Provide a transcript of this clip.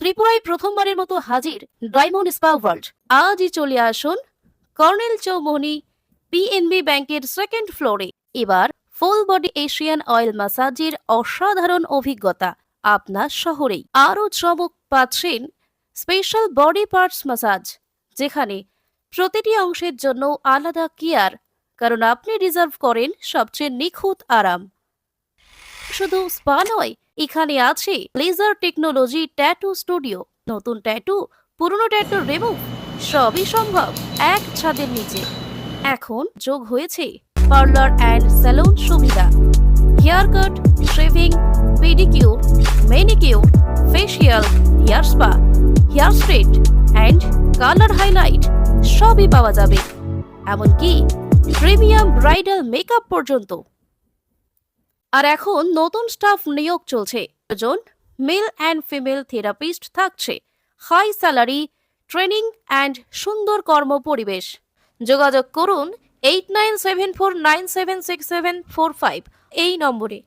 ত্রিপুরায় প্রথমবারের মতো হাজির ডায়মন্ড স্পা ওয়ার্ল্ড। আজই চলে আসুন কর্নেল চৌমুহনী পিএনবি ব্যাংকের সেকেন্ড ফ্লোরে। এবার ফুল বডি এশিয়ান অয়েল ম্যাসাজের অসাধারণ অভিজ্ঞতা আপনার শহরেই। আরও চমক পাচ্ছেন স্পেশাল বডি পার্টস ম্যাসাজ, যেখানে প্রতিটি অংশের জন্য আলাদা কেয়ার, কারণ আপনি রিজার্ভ করেন সবচেয়ে নিখুঁত আরাম। শুধু স্পা নয়, এখানে আছে লেজার টেকনোলজি ট্যাটু স্টুডিও। নতুন ট্যাটু, পুরনো ট্যাটু রিমুভ, সবই সম্ভব এক ছাদের নিচে। এখন যোগ হয়েছে পার্লার অ্যান্ড স্যালুন সুবিধা। Hair cut, shaving, pedicure, manicure, facial, hair spa, hair straight and colour highlight সবই পাওয়া যাবে। এমনকি প্রিমিয়াম ব্রাইডাল মেকআপ পর্যন্ত। আর এখন নতুন স্টাফ নিয়োগ চলছে। জন মেল অ্যান্ড ফিমেল থেরাপিস্ট থাকছে। হাই স্যালারি, ট্রেনিং অ্যান্ড সুন্দর কর্ম পরিবেশ। যোগাযোগ করুন 8974976745 এই নম্বরে।